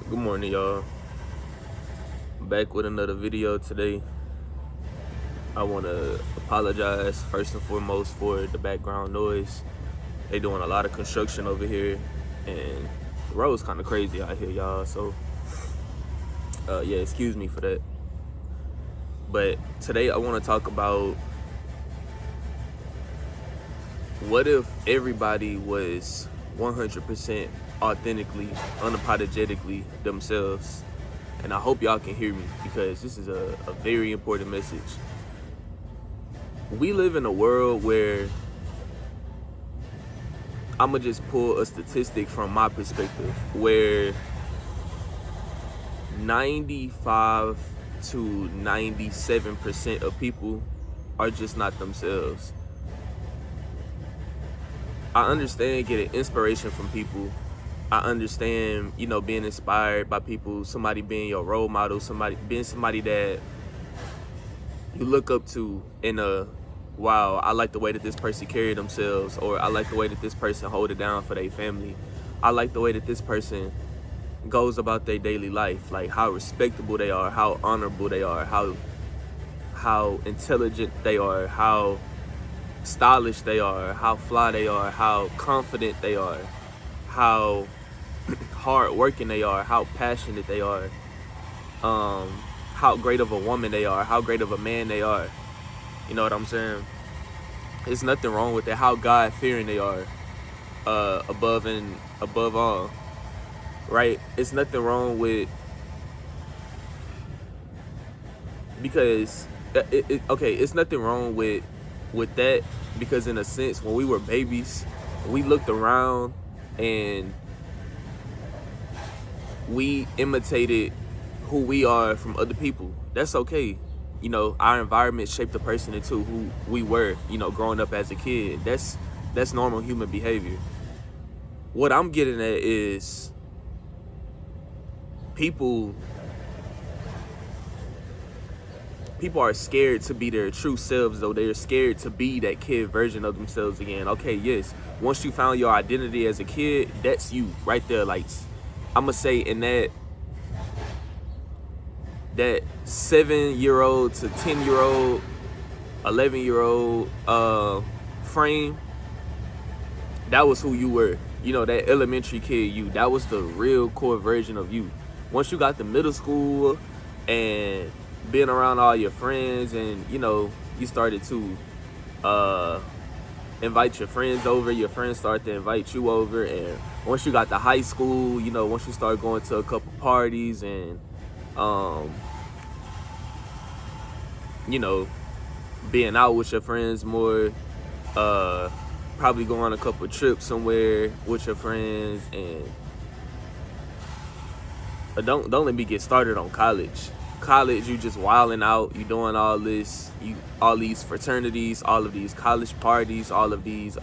Good morning, y'all. Back with another video today. I want to apologize first and foremost for the background noise. They doing a lot of construction over here, and the road's kind of crazy out here, y'all. So, yeah, excuse me for that. But today I want to talk about what if everybody was 100% authentically, unapologetically themselves. And I hope y'all can hear me because this is a very important message. We live in a world where I'm gonna just pull a statistic from my perspective where 95 to 97% of people are just not themselves. I understand getting inspiration from people. I understand, being inspired by people, somebody being your role model, somebody that you look up to in wow, I like the way that this person carried themselves, or I like the way that this person hold it down for their family. I like the way that this person goes about their daily life, like how respectable they are, how honorable they are, how intelligent they are, how stylish they are, how fly they are, how confident they are, how hard working they are, how passionate they are, how great of a woman they are, how great of a man they are. You know what I'm saying? There's nothing wrong with that. How God fearing they are, above all, right? It's nothing wrong with, because it's nothing wrong with that, because in a sense, when we were babies, we looked around and we imitated who we are from other people. That's okay. Our environment shaped the person into who we were, growing up as a kid. That's normal human behavior. What I'm getting at is people are scared to be their true selves, though. They're scared to be that kid version of themselves again. Okay, yes, once you found your identity as a kid, that's you right there. Like, I'm gonna say in that 7-year-old to 10-year-old, 11-year-old frame, that was who you were. That elementary kid you, that was the real core version of you. Once you got to middle school and being around all your friends, and you started to invite your friends over, your friends start to invite you over, and once you got to high school, once you start going to a couple parties and being out with your friends more, probably go on a couple trips somewhere with your friends, and don't let me get started on college. College, you just wilding out, you doing all this, all these fraternities, all of these college parties, all of these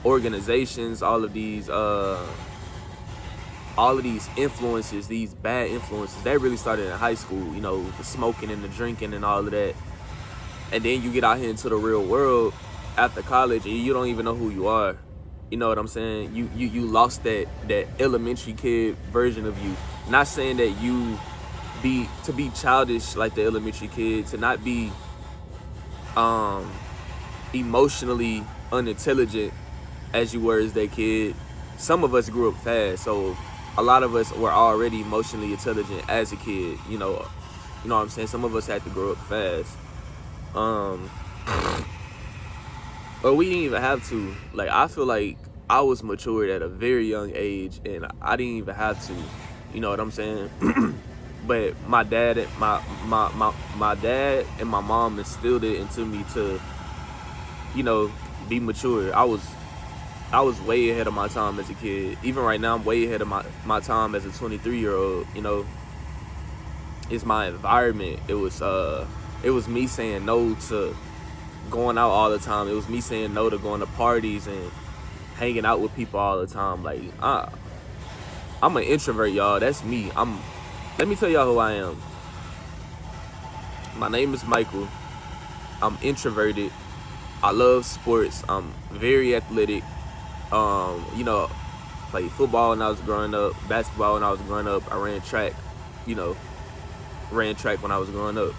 organizations, all of these influences, these bad influences, that really started in high school. The smoking and the drinking and all of that. And then you get out here into the real world after college, and you don't even know who you are. You know what I'm saying? You lost that elementary kid version of you. Not saying that you be childish like the elementary kid, to not be emotionally unintelligent as you were as that kid. Some of us grew up fast, so a lot of us were already emotionally intelligent as a kid. You know what I'm saying? Some of us had to grow up fast. But we didn't even have to. Like, I feel like I was matured at a very young age, and I didn't even have to. You know what I'm saying? But my dad and my dad and my mom instilled it into me to, be mature. I was way ahead of my time as a kid. Even right now, I'm way ahead of my time as a 23-year-old. It's my environment. It was me saying no to going out all the time. It was me saying no to going to parties and hanging out with people all the time. Like, I'm an introvert, y'all. That's me. Let me tell y'all who I am. My name is Michael. I'm introverted. I love sports. I'm very athletic. played football when I was growing up, basketball when I was growing up. I ran track, you know, ran track when I was growing up.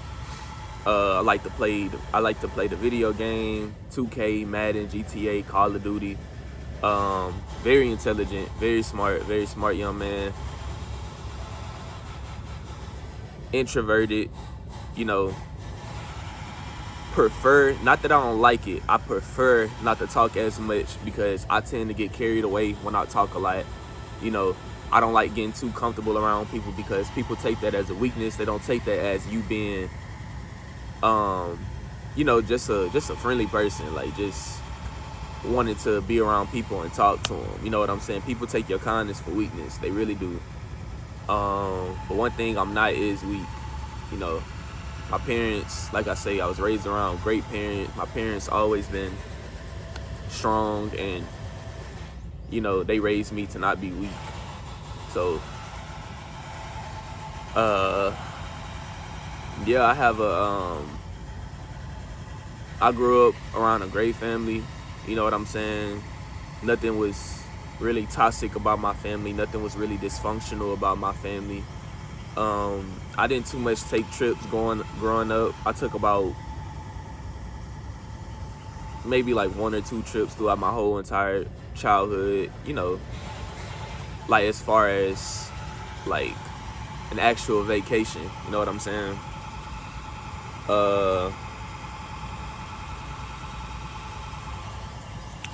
I like to play the video game, 2K, Madden, GTA, Call of Duty. Very intelligent, very smart young man. Introverted, you know, prefer, not that I don't like it, I prefer not to talk as much because I tend to get carried away when I talk a lot. You know, I don't like getting too comfortable around people because people take that as a weakness. They don't take that as you being, you know, just a friendly person, like just wanting to be around people and talk to them. You know what I'm saying? People take your kindness for weakness. They really do. But one thing I'm not is weak. You know, my parents, like I say, I was raised around great parents. My parents always been strong, and you know, they raised me to not be weak. So yeah, I grew up around a great family. You know what I'm saying? Nothing was really toxic about my family. Nothing was really dysfunctional about my family. I didn't too much take trips growing up. I took about maybe like 1 or 2 trips throughout my whole entire childhood. You know, like as far as like an actual vacation. You know what I'm saying?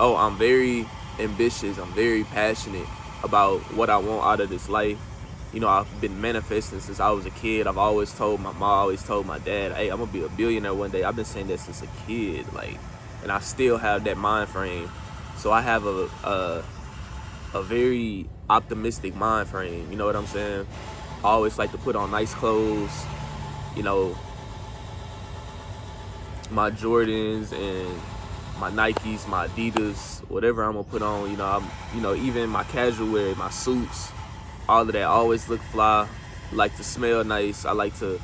Oh, I'm very ambitious. I'm very passionate about what I want out of this life. You know, I've been manifesting since I was a kid. I've always told my mom, always told my dad, hey, I'm gonna be a billionaire one day. I've been saying that since a kid, like, and I still have that mind frame. So I have a very optimistic mind frame. You know what I'm saying? I always like to put on nice clothes. You know, my Jordans and my Nikes, my Adidas, whatever I'm gonna put on. You know, even my casual wear, my suits, all of that always look fly. Like to smell nice. I like to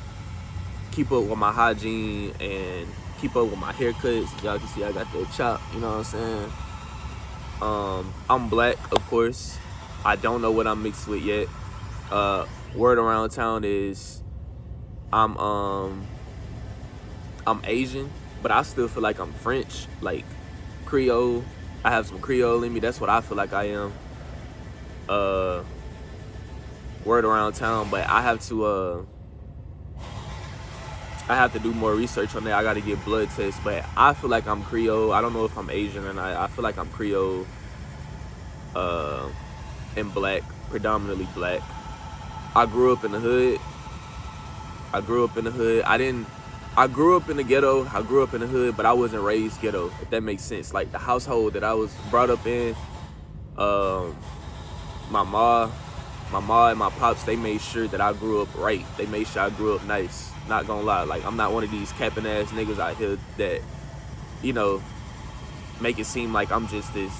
keep up with my hygiene and keep up with my haircuts. Y'all can see I got that chop. You know what I'm saying? I'm black, of course. I don't know what I'm mixed with yet. Word around town is I'm Asian, but I still feel like I'm French, like Creole. I have some Creole in me. That's what I feel like I am. Word around town, but I have to do more research on that. I got to get blood tests, but I feel like I'm Creole. I don't know if I'm Asian or not. I feel like I'm Creole and black, predominantly black. I grew up in the hood. I grew up in the ghetto. I grew up in the hood, but I wasn't raised ghetto, if that makes sense. Like the household that I was brought up in, my ma and my pops, they made sure that I grew up right. They made sure I grew up nice. Not gonna lie, like I'm not one of these capping ass niggas out here that, you know, make it seem like I'm just this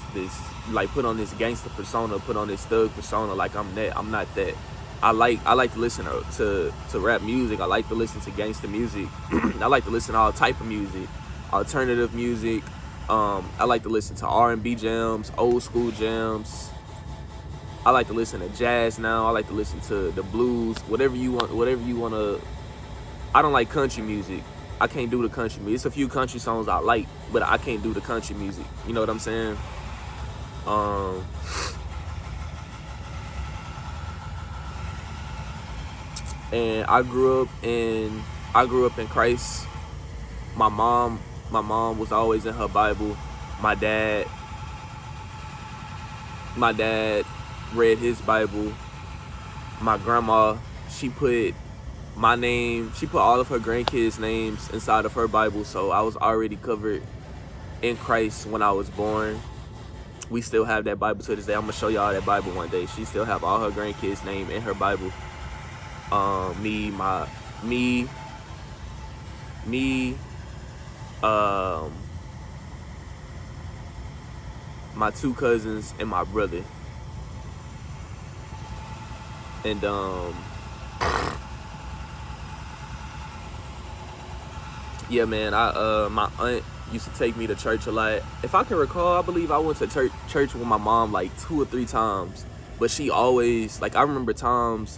like put on this gangster persona, put on this thug persona, like I'm that. I'm not that. I like to listen to rap music. I like to listen to gangster music. I like to listen to all type of music, alternative music. I like to listen to R&B jams, old school jams. I like to listen to jazz now. I like to listen to the blues, whatever you want to. I don't like country music. I can't do the country music. It's a few country songs I like, but I can't do the country music. You know what I'm saying? And I grew up in Christ. My mom was always in her Bible. My dad read his Bible. My grandma, she put all of her grandkids' names inside of her Bible, so I was already covered in Christ when I was born. We still have that Bible to this day. I'm gonna show y'all that Bible one day. She still have all her grandkids' name in her Bible. My 2 cousins and my brother. And yeah, man, my aunt used to take me to church a lot. If I can recall, I believe I went to church with my mom like 2 or 3 times. But she always, like, I remember times,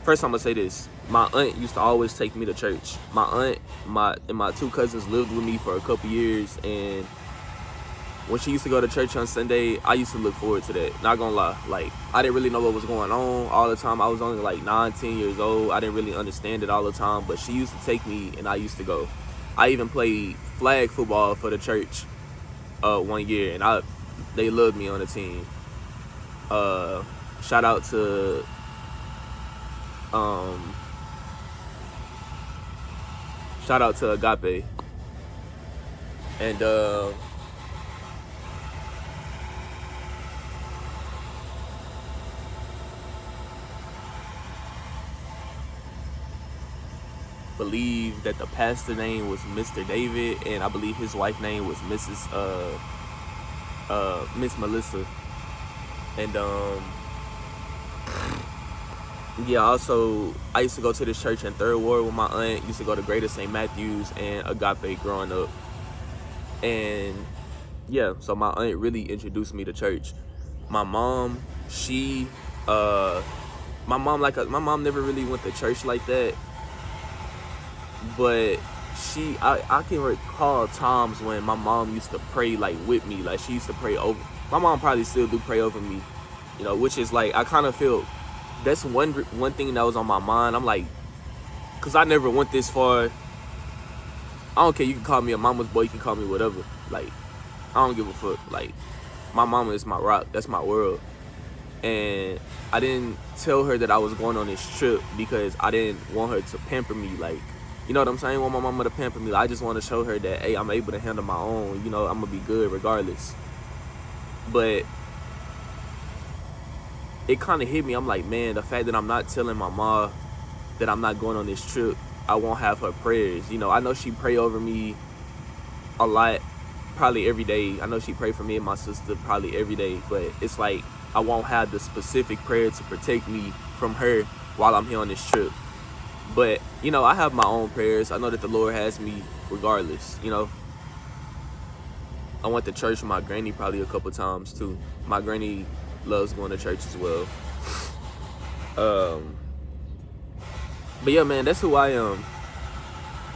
first I'm gonna say this, my aunt used to always take me to church. My aunt and my two cousins lived with me for a couple years, and when she used to go to church on Sunday, I used to look forward to that. Not gonna lie, like, I didn't really know what was going on all the time. I was only like 9, 10 years old. I didn't really understand it all the time, but she used to take me and I used to go. I even played flag football for the church 1 year, and they loved me on the team. Shout out to Agape. And believe that the pastor name was Mr. David, and I believe his wife name was Miss Melissa. And yeah, also I used to go to this church in Third Ward with my aunt. Used to go to Greater St. Matthews and Agape growing up. And yeah, so my aunt really introduced me to church. My mom, my mom never really went to church like that, but I can recall times when my mom used to pray like with me. Like, she used to pray over. My mom probably still do pray over me, you know, which is like, I kind of feel that's one thing that was on my mind. I'm like, cause I never went this far. I don't care. You can call me a mama's boy. You can call me whatever. Like, I don't give a fuck. Like, my mama is my rock. That's my world. And I didn't tell her that I was going on this trip because I didn't want her to pamper me. Like, you know what I'm saying? I want my mama to pamper me. Like, I just want to show her that, hey, I'm able to handle my own. You know, I'm going to be good regardless. But it kind of hit me. I'm like, man, the fact that I'm not telling my mom that I'm not going on this trip, I won't have her prayers. You know, I know she pray over me a lot, probably every day. I know she pray for me and my sister probably every day. But it's like, I won't have the specific prayer to protect me from her while I'm here on this trip. But, you know, I have my own prayers. I know that the Lord has me regardless, you know. I went to church with my granny probably a couple times too. My granny loves going to church as well. But yeah, man, that's who I am.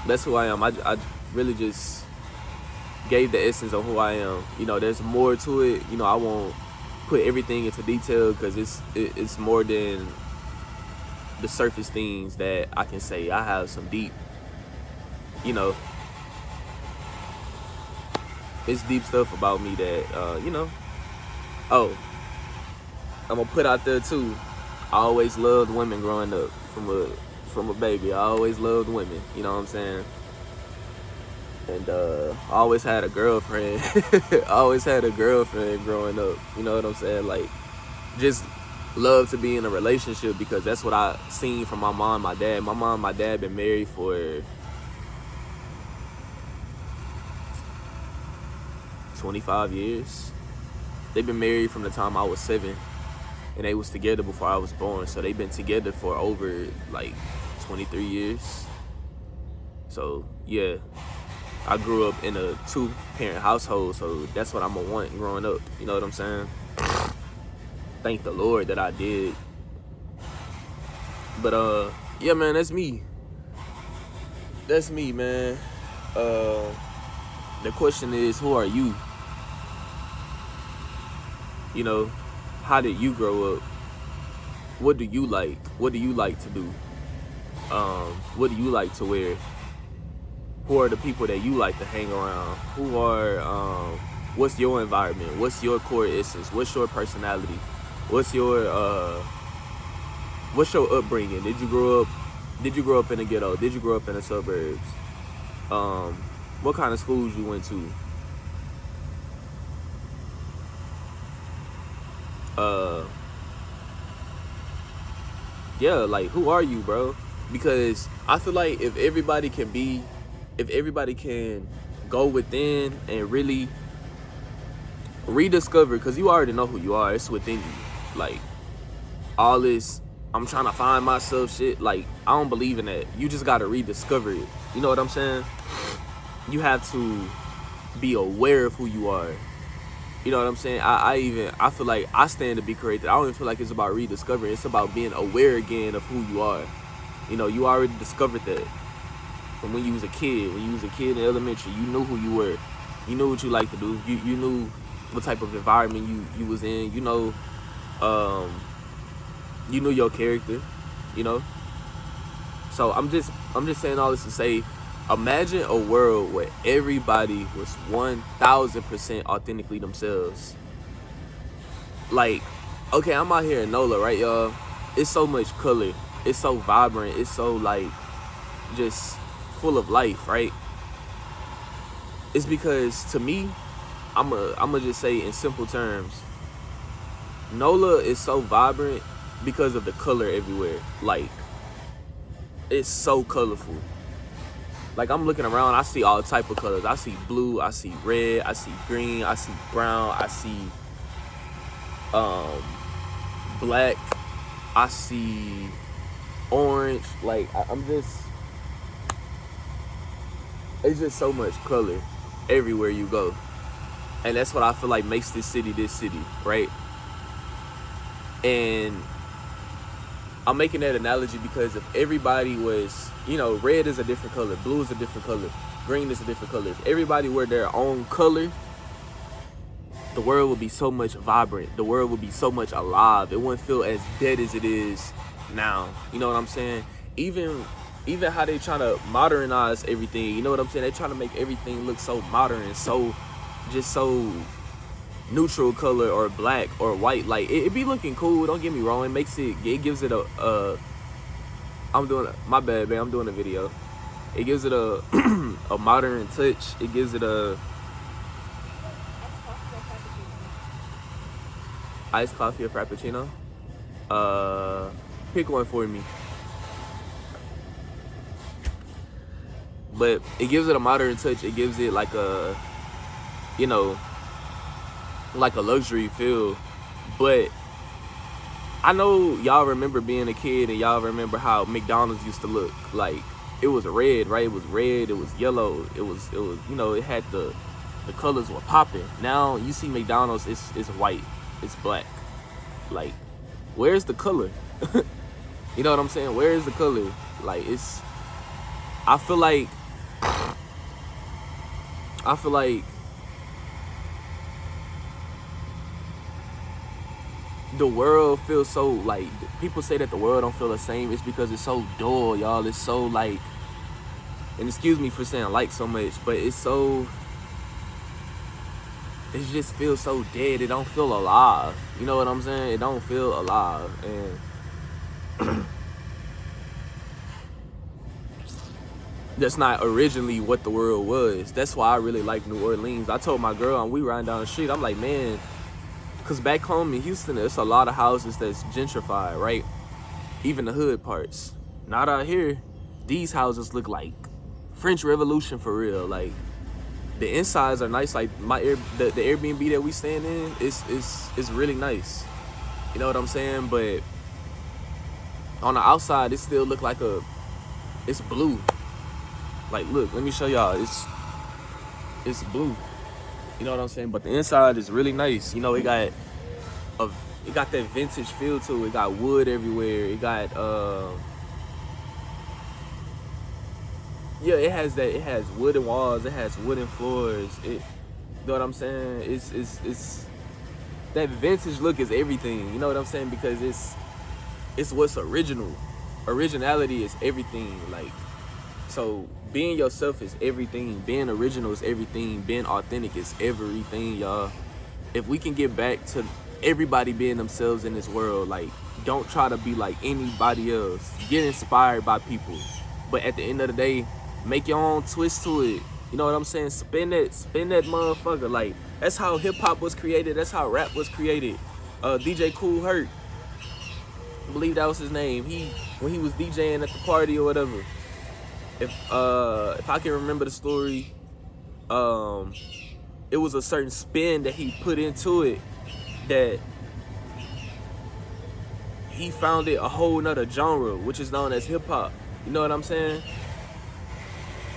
That's who I am. I really just gave the essence of who I am. You know, there's more to it. You know, I won't put everything into detail because it's more than the surface things that I can say. I have some deep, you know, it's deep stuff about me that, you know. Oh, I'm gonna put out there too. I always loved women growing up from a baby. I always loved women, you know what I'm saying? And I always had a girlfriend. I always had a girlfriend growing up, you know what I'm saying? Like, just love to be in a relationship because that's what I seen from my mom and my dad. My mom and my dad been married for 25 years. They've been married from the time I was 7, and they was together before I was born. So they've been together for over like 23 years. So yeah, I grew up in a 2-parent household, so that's what I'm gonna want growing up. You know what I'm saying? Thank the Lord that I did. But yeah, man, that's me. That's me, man. The question is, who are you? You know, how did you grow up? What do you like? What do you like to do? What do you like to wear? Who are the people that you like to hang around? What's your environment? What's your core essence? What's your personality? What's your upbringing? Did you grow up in the ghetto? Did you grow up in the suburbs? What kind of schools you went to? Yeah, like, who are you, bro? Because I feel like if everybody can go within and really rediscover, because you already know who you are, it's within you. Like, all this, I'm trying to find myself shit, like, I don't believe in that. You just gotta rediscover it. You know what I'm saying? You have to be aware of who you are. You know what I'm saying? I feel like I stand to be corrected. I don't even feel like it's about rediscovering. It's about being aware again of who you are. You know, you already discovered that from when you was a kid. When you was a kid in elementary, you knew who you were. You knew what you liked to do. You knew what type of environment you was in. You knew your character. You know. So I'm just saying all this to say, imagine a world where everybody was 1,000% authentically themselves. Like, okay, I'm out here in NOLA, right, y'all? It's so much color. It's so vibrant. It's so, like, just full of life, right? It's because, to me, I'ma just say in simple terms, NOLA is so vibrant because of the color everywhere. Like, it's so colorful. Like, I'm looking around, I see all type of colors. I see blue, I see red, I see green, I see brown, I see black, I see orange. Like, it's just so much color everywhere you go. And that's what I feel like makes this city, right? And I'm making that analogy because if everybody was, red is a different color, blue is a different color, green is a different color. If everybody were their own color, the world would be so much vibrant. The world would be so much alive. It wouldn't feel as dead as it is now. You know what I'm saying? Even how they trying to modernize everything. You know what I'm saying? They trying to make everything look so modern, so neutral color or black or white. Like, it be looking cool, don't get me wrong. It gives it my bad, man, I'm doing a video. It gives it a a modern touch. It gives it a iced coffee or frappuccino. Pick one for me. But it gives it a modern touch. It gives it like a, like a luxury feel. But I know y'all remember being a kid and y'all remember how McDonald's used to look. Like, it was red, right? It was red, it was yellow, it was it had the colors were popping. Now you see McDonald's, it's white, it's black. Like, where's the color? You know what I'm saying? Where is the color? Like, I feel like the world feels so, like, people say that the world don't feel the same. It's because it's so dull, y'all. It's so, like, and excuse me for saying like so much, but it just feels so dead. It don't feel alive. You know what I'm saying? It don't feel alive. And that's not originally what the world was. That's why I really like New Orleans. I told my girl, and we riding down the street, I'm like, man, because back home in Houston, there's a lot of houses that's gentrified, right? Even the hood parts. Not out here. These houses look like French Revolution for real. Like, the insides are nice. Like, the Airbnb that we staying in is really nice. You know what I'm saying? But on the outside, it still look like it's blue. Like, look, let me show y'all. It's blue. You know what I'm saying? But the inside is really nice. You know, it got that vintage feel to it. It got wood everywhere. It got it has wooden walls. It has wooden floors. You know what I'm saying? It's that vintage look is everything. You know what I'm saying? Because it's what's original. Originality is everything. Like, so being yourself is everything. Being original is everything. Being authentic is everything, y'all. If we can get back to everybody being themselves in this world, like, don't try to be like anybody else. Get inspired by people, but at the end of the day, make your own twist to it. You know what I'm saying? Spin that motherfucker. Like, that's how hip hop was created. That's how rap was created. DJ Kool Herc, I believe that was his name. When he was DJing at the party or whatever. If I can remember the story, it was a certain spin that he put into it that he found it a whole nother genre, which is known as hip hop. You know what I'm saying?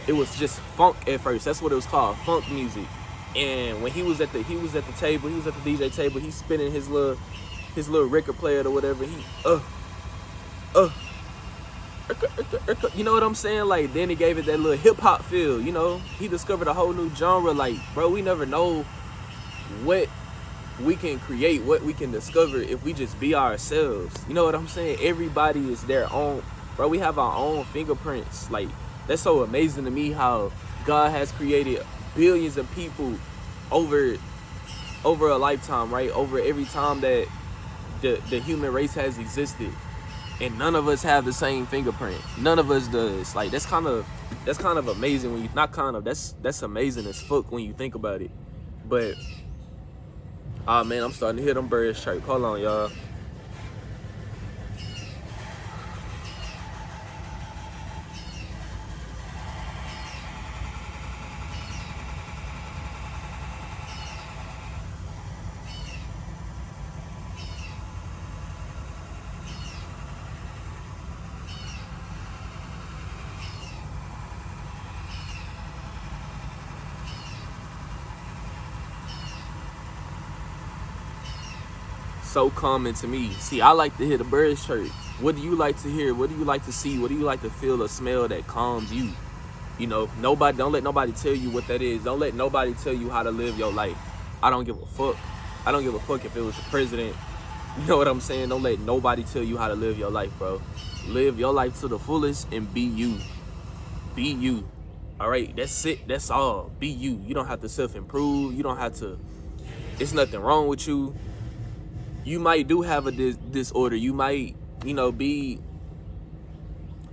It was just funk at first. That's what it was called, funk music. And when he was at the table, he was at the DJ table, he's spinning his little record player or whatever. He you know what I'm saying? Like, then he gave it that little hip hop feel, you know? He discovered a whole new genre. Like, bro, we never know what we can create, what we can discover if we just be ourselves. You know what I'm saying? Everybody is their own, bro. We have our own fingerprints. Like, that's so amazing to me how God has created billions of people over a lifetime, right? Over every time that the human race has existed. And none of us have the same fingerprint. None of us does. Like, that's kind of amazing when you, not kind of, that's amazing as fuck when you think about it. But man, I'm starting to hear them birds chirp. Hold on, y'all. So common to me. See, I like to hear the birds chirp. What do you like to hear? What do you like to see? What do you like to feel or smell that calms you? You know, don't let nobody tell you what that is. Don't let nobody tell you how to live your life. I don't give a fuck. I don't give a fuck if it was the president. You know what I'm saying? Don't let nobody tell you how to live your life, bro. Live your life to the fullest and be you. Be you. All right, that's it. That's all. Be you. You don't have to self-improve. You don't have to. It's nothing wrong with you. You might do have a disorder. You might, you know, be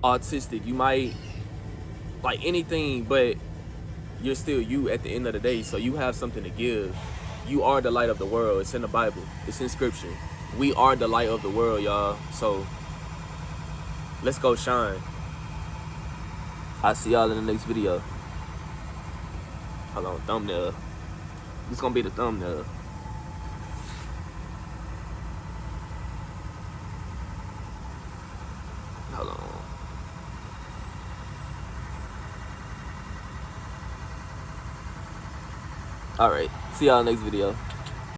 autistic. You might, like, anything, but you're still you at the end of the day. So you have something to give. You are the light of the world. It's in the Bible. It's in scripture. We are the light of the world, y'all. So let's go shine. I'll see y'all in the next video. Hold on, thumbnail. This is gonna be the thumbnail. Hold on. All right, see y'all next video.